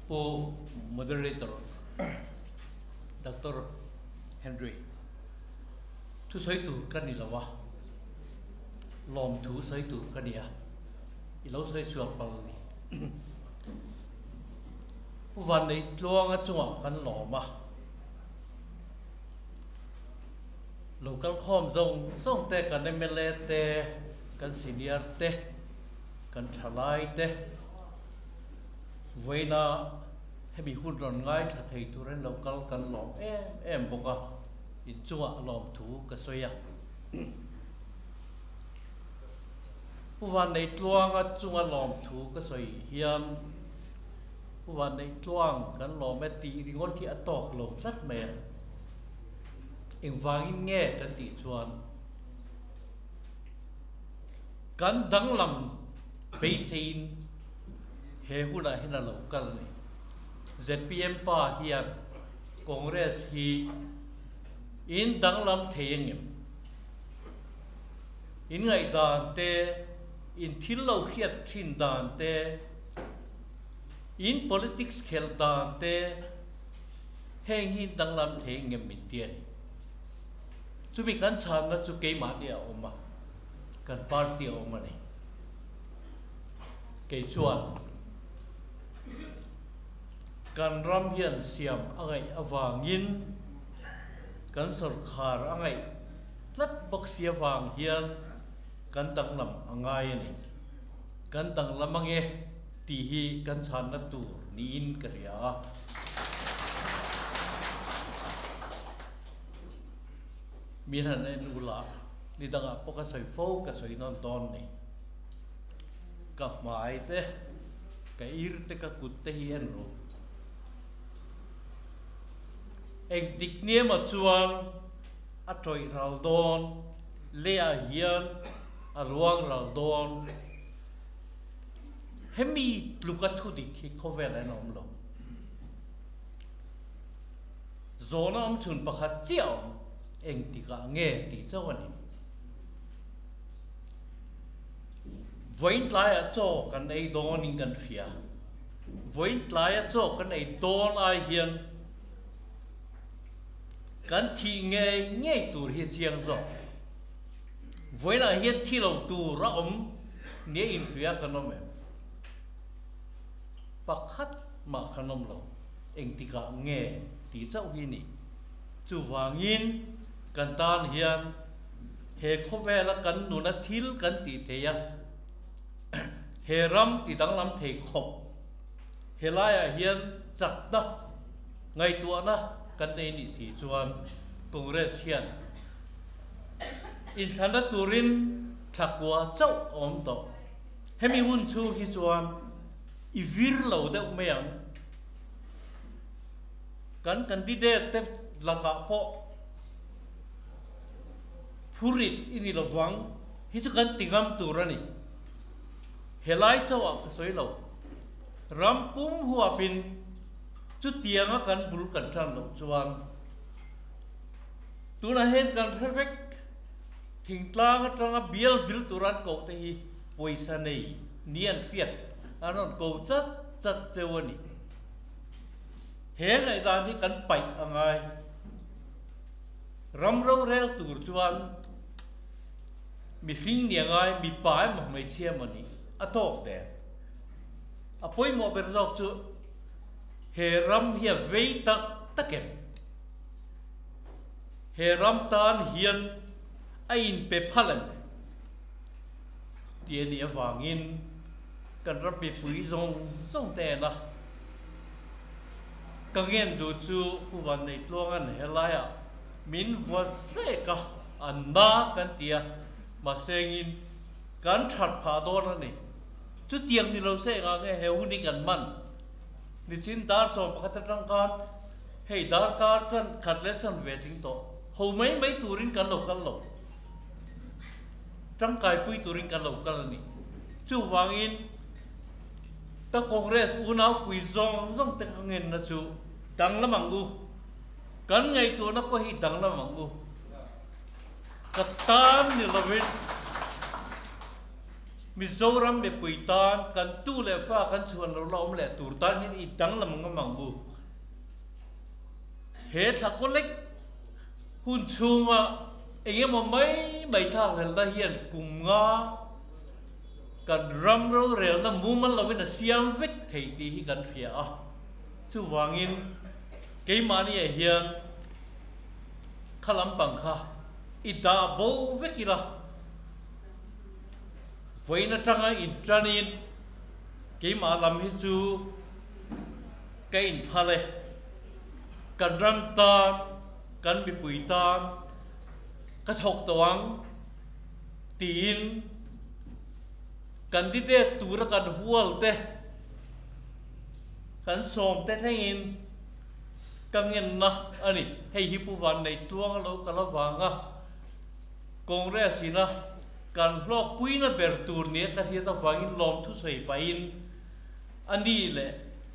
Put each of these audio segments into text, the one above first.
po moderator Dr. Henry Thusawi tu kanilawa lom Thusawi tu kania ilau sai sual palni Bhavan nei tluanga chunga kan loma local khom zong te kan MLA te kan senior te kan thalai te voina hemi hun ron ngai tha thei turen local kan lom em boka in chunga lom thu ka soya Bhavan nei tluanga chunga lom thu ka soi hian Bhavan nei tluang kan lom me ti ringon ki atok lo sat me eng wangin nge kan ti chuan kan danglam beisein he huna hina local ni ZPM pa hian Congress hi in danglam theyengem in ngai dan te in thil lo khiat thin dan te in politics khel dan te heng hin danglam theyengem min tian chumi kan chan na chu ke ma dia oma kan party oma ni ke chuan kan ram hian siam angai awangin kan sarkar angai tlat boxia wang hian kan tanglam angai ani kan tanglam ange ti hi kan chan na tur niin karia mihan en ula ni danga poka soi fo ka soi non don ni ka mai te ka ir te ka kut te hi en ro eng dik nie ma chuan a troi ral don le a hian a ruang ral don hemi luka thu dik hi khovel en om lo zona om chun pakhat chiao eng tika nge ti chawani voin tlai a chaw kan ei don in kan fia voin tlai a chaw kan ei don ai hian kan thi nge tur hi chiang zo voin a hian thi lo tur ra om ne in fia kanom em pakhat ma khanom lo eng tika nge ti chaw hi ni chu wangin kan tan hian he khovela kan nuna thil kan ti theya he ram ti danglam thei khop he laya hian chakna ngai tuana kan nei ni si chuan Congress hian in thanda turin thakwa chau om to hemi hun chu hi chuan I vir lo de meang kan candidate te laka po Purit ini lawang hitu kan tingam turani helai chawa soi lo rampum huapin chu tianga kan bul kan tran lo chuan tuna hen kan perfect thingtlang atanga bial vil turan ko te hi poisa nei nian fiat anon ko chat chewani he ngai dan hi kan pai angai ramro rel tur chuan mi hring niangai mi pai ma mai chiamani atok te apoi mo berzok chu he ram hi vei tak takem he ram tan hian ain pe phalan tiani awangin kan rapi pui zong te na kangen du chu Bhavan nei tlongan helaya min wat se ka anna kan tia ma sengin kan that pha don ani chu tiang ni lo se nga nge heu ni kan man ni chin dar so pakhat tang kan hei dar kar chan khatle chan waiting to ho mai turin kan lo tang kai pui turin kan lo ani chu wangin ta Congress unau pui zong te ngen na chu dang lamang u kan ngai tu na ko hi dang lamang u katan ni lovin Mizoram me puitan kan tu le fa kan chuan lo lom le turtan hin I dang lam nga mangbu he thakolek hun chunga enge mo mai thang hel da hian kum nga kan ram ro rel na mumal lawin a siam vek thei ti hi kan phia a chu wangin keimani a hian khalam pangkha ida bo vekila voina tanga in tranin keima lam hi chu kain phale kan ram ta kan bi pui ta ka thok tawang tin candidate tura kan hual te kan som te thain kangen na ani hei hi puwan nei tuang lo kalawanga congress ina kan hlok puina bertur ne ta hi ta wangin lom thu sei pain ani le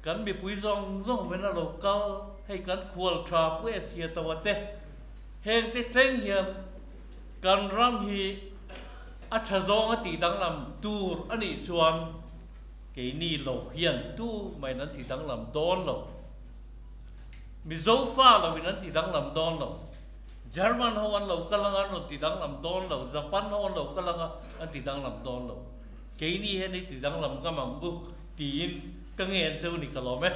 kan mi pui zong zong vena local hei kan khual tra pu asia tawate heng te teng hiam kan ram hi athazong ati dang lam tur ani chuan ke ni lo hian tu mai nan ti dang lam don lo mizofa lo nan ti dang lam don lo German ho an lo kalanga no ti dang lam don lo Japan ho an lo kalanga an ti dang lam don lo ke ni he ni ti dang lam ka mang bu tin ka nge cheu ni ka lo me